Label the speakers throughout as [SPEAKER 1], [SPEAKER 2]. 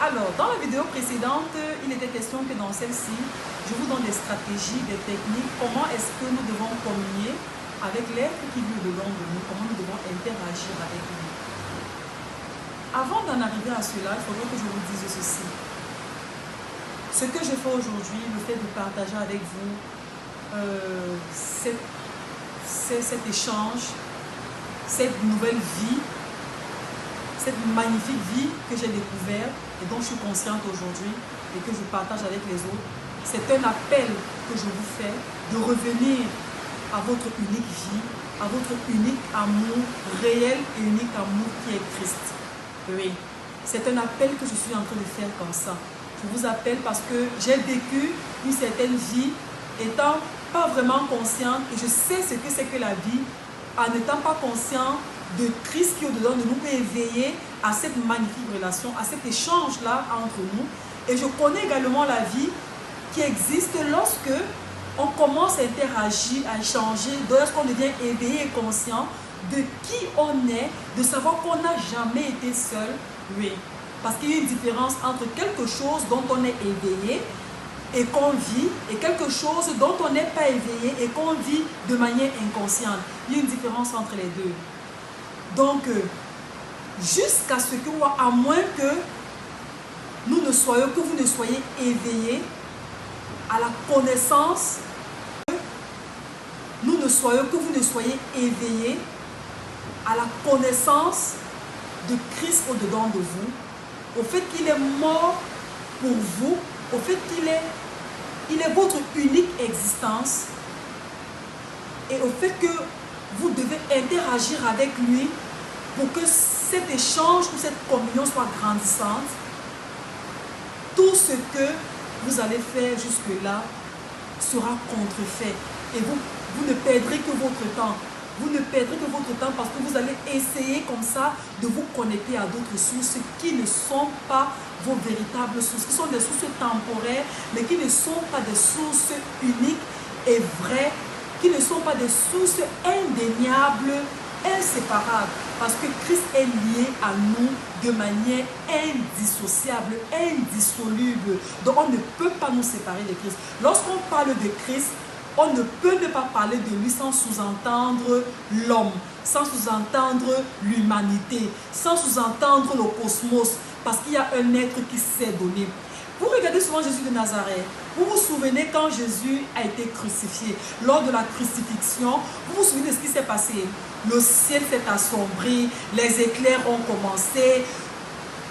[SPEAKER 1] Alors, dans la vidéo précédente, il était question que dans celle-ci, je vous donne des stratégies, des techniques, comment est-ce que nous devons communier avec l'être qui vit au-dedans de nous, comment nous devons interagir avec lui. Avant d'en arriver à cela, il faudrait que je vous dise ceci. Ce que je fais aujourd'hui, le fait de partager avec vous cet échange, cette nouvelle vie, cette magnifique vie que j'ai découverte et dont je suis consciente aujourd'hui et que je partage avec les autres, c'est un appel que je vous fais de revenir à votre unique vie, à votre unique amour, réel et unique amour qui est Christ. Oui, c'est un appel que je suis en train de faire comme ça. Je vous appelle parce que j'ai vécu une certaine vie étant pas vraiment consciente et je sais ce que c'est que la vie en n'étant pas conscient de Christ qui est au-dedans de nous peut éveiller à cette magnifique relation, à cet échange-là entre nous. Et je connais également la vie qui existe lorsque on commence à interagir, à échanger, lorsqu'on devient éveillé et conscient de qui on est, de savoir qu'on n'a jamais été seul. Oui, parce qu'il y a une différence entre quelque chose dont on est éveillé et qu'on vit, et quelque chose dont on n'est pas éveillé et qu'on vit de manière inconsciente. Il y a une différence entre les deux. Donc, jusqu'à ce que, à moins que nous ne soyons, que vous ne soyez éveillés à la connaissance, nous ne soyons, que vous ne soyez éveillés à la connaissance de Christ au-dedans de vous, au fait qu'il est mort pour vous, au fait qu'il est votre unique existence et au fait que vous devez interagir avec lui pour que cet échange ou cette communion soit grandissante. Tout ce que vous allez faire jusque-là sera contrefait et vous ne perdrez que votre temps. Vous ne perdrez que votre temps parce que vous allez essayer comme ça de vous connecter à d'autres sources qui ne sont pas vos véritables sources, qui sont des sources temporaires, mais qui ne sont pas des sources uniques et vraies, qui ne sont pas des sources indéniables, inséparables, parce que Christ est lié à nous de manière indissociable, indissoluble. Donc on ne peut pas nous séparer de Christ. Lorsqu'on parle de Christ, on ne peut ne pas parler de lui sans sous-entendre l'homme, sans sous-entendre l'humanité, sans sous-entendre le cosmos, parce qu'il y a un être qui s'est donné. Vous regardez souvent Jésus de Nazareth, vous vous souvenez quand Jésus a été crucifié, lors de la crucifixion, vous vous souvenez de ce qui s'est passé? Le ciel s'est assombri, les éclairs ont commencé,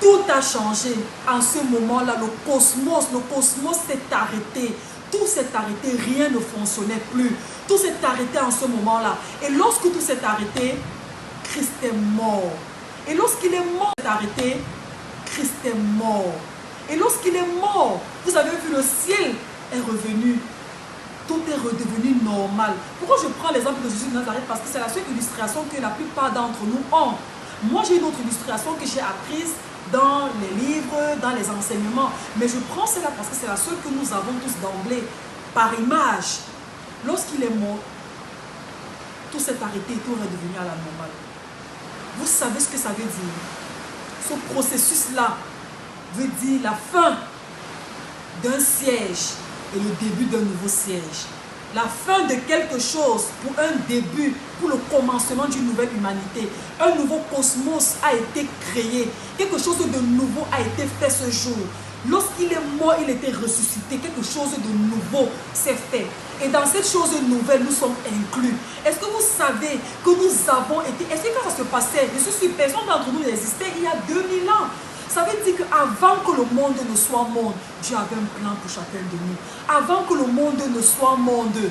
[SPEAKER 1] tout a changé. En ce moment-là, le cosmos s'est arrêté. Tout s'est arrêté, rien ne fonctionnait plus. Tout s'est arrêté en ce moment-là. Et lorsque tout s'est arrêté, Christ est mort. Et lorsqu'il est mort, arrêté, Christ est mort. Et lorsqu'il est mort, vous avez vu, le ciel est revenu. Tout est redevenu normal. Pourquoi je prends l'exemple de Jésus de Nazareth? Parce que c'est la seule illustration que la plupart d'entre nous ont. Moi, j'ai une autre illustration que j'ai apprise dans les livres, dans les enseignements. Mais je prends cela parce que c'est la seule que nous avons tous d'emblée, par image. Lorsqu'il est mort, tout s'est arrêté et tout est redevenu à la normale. Vous savez ce que ça veut dire? Ce processus-là veut dire la fin d'un siège et le début d'un nouveau siège. La fin de quelque chose pour un début, pour le commencement d'une nouvelle humanité. Un nouveau cosmos a été créé. Quelque chose de nouveau a été fait ce jour. Lorsqu'il est mort, il était ressuscité. Quelque chose de nouveau s'est fait. Et dans cette chose nouvelle, nous sommes inclus. Est-ce que vous savez que nous avons été... Est-ce que quand ça se passait, je suis sûr, personne d'entre nous n'existait il y a 2000 ans. Ça veut dire qu'avant que le monde ne soit monde, Dieu avait un plan pour chacun de nous. Avant que le monde ne soit monde,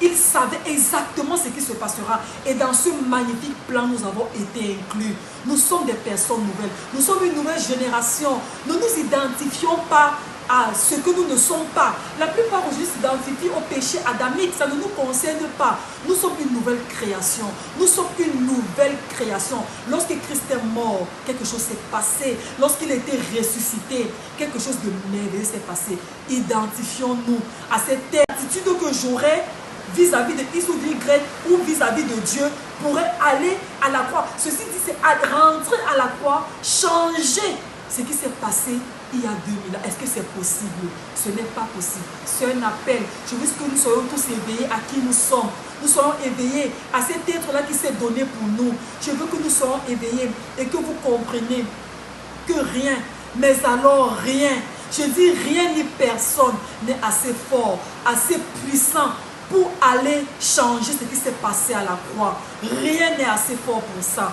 [SPEAKER 1] il savait exactement ce qui se passera. Et dans ce magnifique plan, nous avons été inclus. Nous sommes des personnes nouvelles. Nous sommes une nouvelle génération. Ne nous identifions pas à ce que nous ne sommes pas. La plupart aujourd'hui s'identifient au péché adamique. Ça ne nous concerne pas. Nous sommes une nouvelle création. Nous sommes une nouvelle création. Lorsque Christ est mort, quelque chose s'est passé. Lorsqu'il était ressuscité, quelque chose de merveilleux s'est passé. Identifions-nous à cette attitude que j'aurais vis-à-vis de X ou Y ou vis-à-vis de Dieu pourrait aller à la croix. Ceci dit, c'est rentrer à la croix, changer ce qui s'est passé il y a 2000 ans. Est-ce que c'est possible? Ce n'est pas possible. C'est un appel. Je veux que nous soyons tous éveillés à qui nous sommes. Nous soyons éveillés à cet être-là qui s'est donné pour nous. Je veux que nous soyons éveillés et que vous compreniez que rien, mais alors rien, je dis rien ni personne n'est assez fort, assez puissant pour aller changer ce qui s'est passé à la croix. Rien n'est assez fort pour ça.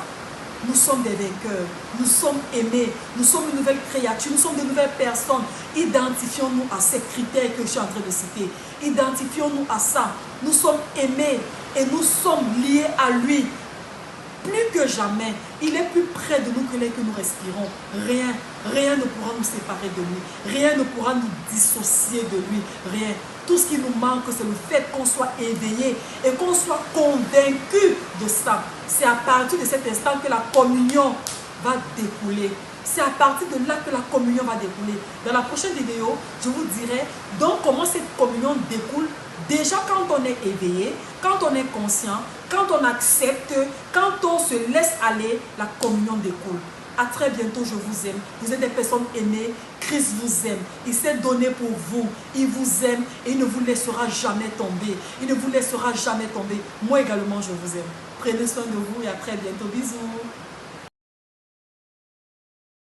[SPEAKER 1] Nous sommes des vainqueurs, nous sommes aimés, nous sommes une nouvelle créature, nous sommes de nouvelles personnes. Identifions-nous à ces critères que je suis en train de citer. Identifions-nous à ça. Nous sommes aimés et nous sommes liés à lui. Plus que jamais, il est plus près de nous que l'air que nous respirons. Rien ne pourra nous séparer de lui. Rien ne pourra nous dissocier de lui. Rien. Tout ce qui nous manque, c'est le fait qu'on soit éveillé et qu'on soit convaincu de ça. C'est à partir de cet instant que la communion va découler. C'est à partir de là que la communion va découler. Dans la prochaine vidéo, je vous dirai donc comment cette communion découle. Déjà quand on est éveillé, quand on est conscient, quand on accepte, quand on se laisse aller, la communion découle. À très bientôt, je vous aime. Vous êtes des personnes aimées. Christ vous aime. Il s'est donné pour vous. Il vous aime et il ne vous laissera jamais tomber. Il ne vous laissera jamais tomber. Moi également, je vous aime. Prenez soin de vous et à très bientôt. Bisous.